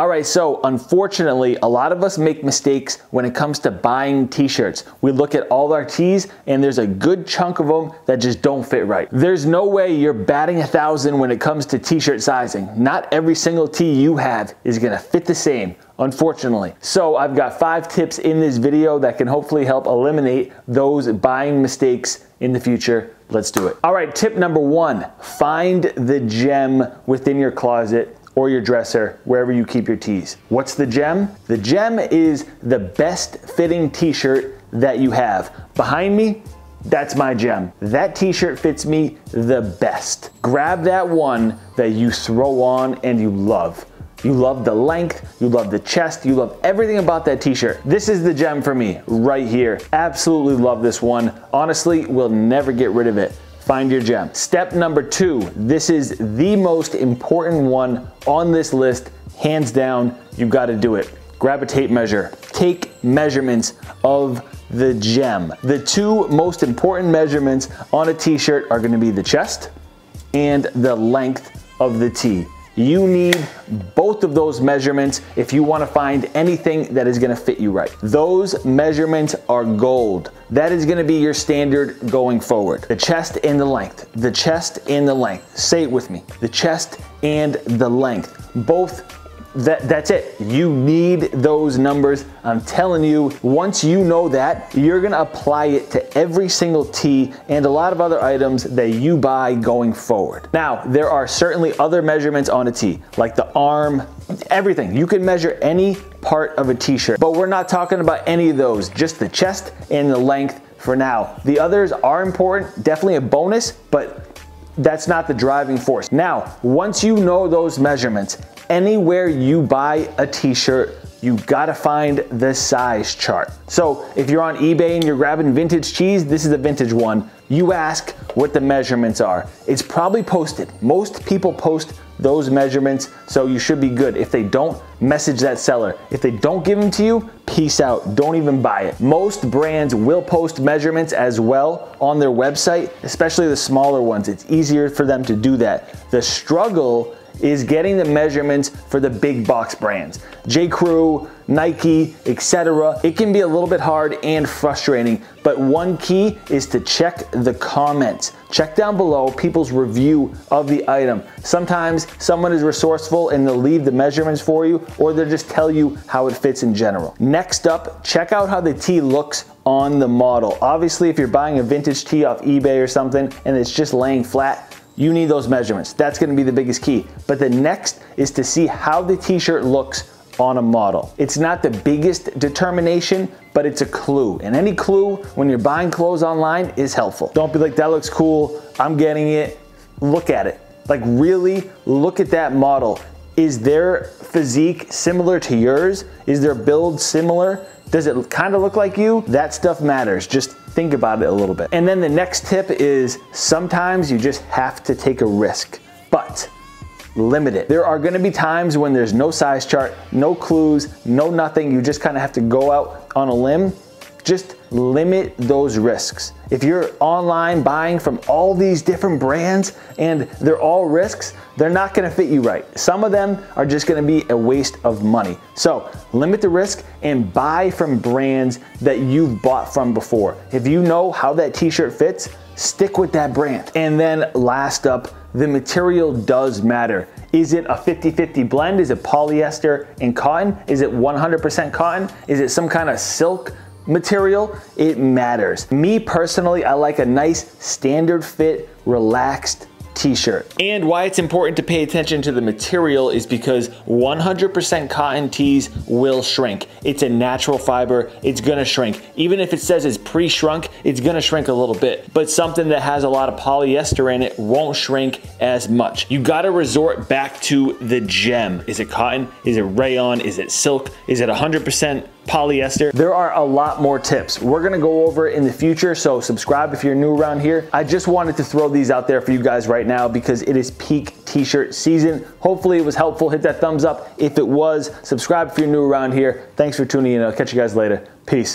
All right, so unfortunately, a lot of us make mistakes when it comes to buying t-shirts. We look at all our tees and there's a good chunk of them that just don't fit right. There's no way you're batting 1,000 when it comes to t-shirt sizing. Not every single tee you have is gonna fit the same, unfortunately. So I've got 5 tips in this video that can hopefully help eliminate those buying mistakes in the future. Let's do it. All right, tip number 1, find the gem within your closet or your dresser, wherever you keep your tees. What's the gem? The gem is the best fitting t-shirt that you have. Behind me, that's my gem. That t-shirt fits me the best. Grab that one that you throw on and you love. You love the length, you love the chest, you love everything about that t-shirt. This is the gem for me, right here. Absolutely love this one. Honestly, we'll never get rid of it. Find your gem. Step number 2, this is the most important one on this list, hands down. You gotta do it. Grab a tape measure. Take measurements of the gem. The 2 most important measurements on a t-shirt are gonna be the chest and the length of the tee. You need both of those measurements if you want to find anything that is going to fit you right. Those measurements are gold. That is going to be your standard going forward. The chest and the length. The chest and the length. Say it with me. The chest and the length. Both. That's it. You need those numbers. I'm telling you, once you know that, you're gonna apply it to every single tee and a lot of other items that you buy going forward. Now, there are certainly other measurements on a tee, like the arm, everything. You can measure any part of a t-shirt, but we're not talking about any of those, just the chest and the length for now. The others are important, definitely a bonus, but that's not the driving force. Now, once you know those measurements, anywhere you buy a t-shirt, you gotta find the size chart. So if you're on eBay and you're grabbing vintage tees, this is a vintage one. You ask what the measurements are. It's probably posted. Most people post those measurements, so you should be good. If they don't, message that seller. If they don't give them to you, peace out. Don't even buy it. Most brands will post measurements as well on their website, especially the smaller ones. It's easier for them to do that. The struggle is getting the measurements for the big box brands. J. Crew, Nike, etc. It can be a little bit hard and frustrating, but one key is to check the comments. Check down below people's review of the item. Sometimes someone is resourceful and they'll leave the measurements for you, or they'll just tell you how it fits in general. Next up, check out how the tee looks on the model. Obviously, if you're buying a vintage tee off eBay or something and it's just laying flat, you need those measurements. That's gonna be the biggest key. But the next is to see how the t-shirt looks on a model. It's not the biggest determination, but it's a clue. And any clue when you're buying clothes online is helpful. Don't be like, that looks cool, I'm getting it. Look at it. Like, really look at that model. Is their physique similar to yours? Is their build similar? Does it kind of look like you? That stuff matters. Just think about it a little bit. And then the next tip is sometimes you just have to take a risk, but limit it. There are gonna be times when there's no size chart, no clues, no nothing. You just kind of have to go out on a limb. Just limit those risks. If you're online buying from all these different brands and they're all risks, they're not gonna fit you right. Some of them are just gonna be a waste of money. So limit the risk and buy from brands that you've bought from before. If you know how that t-shirt fits, stick with that brand. And then last up, the material does matter. Is it a 50-50 blend? Is it polyester and cotton? Is it 100% cotton? Is it some kind of silk material? It matters. Me personally, I like a nice standard fit, relaxed t-shirt. And why it's important to pay attention to the material is because 100% cotton tees will shrink. It's a natural fiber, it's gonna shrink. Even if it says it's pre-shrunk, it's gonna shrink a little bit. But something that has a lot of polyester in it won't shrink as much. You gotta resort back to the gem. Is it cotton? Is it rayon? Is it silk? Is it 100% polyester? There are a lot more tips. We're gonna go over it in the future, so subscribe if you're new around here. I just wanted to throw these out there for you guys right now because it is peak t-shirt season. Hopefully it was helpful. Hit that thumbs up if it was. Subscribe if you're new around here. Thanks for tuning in. I'll catch you guys later. Peace.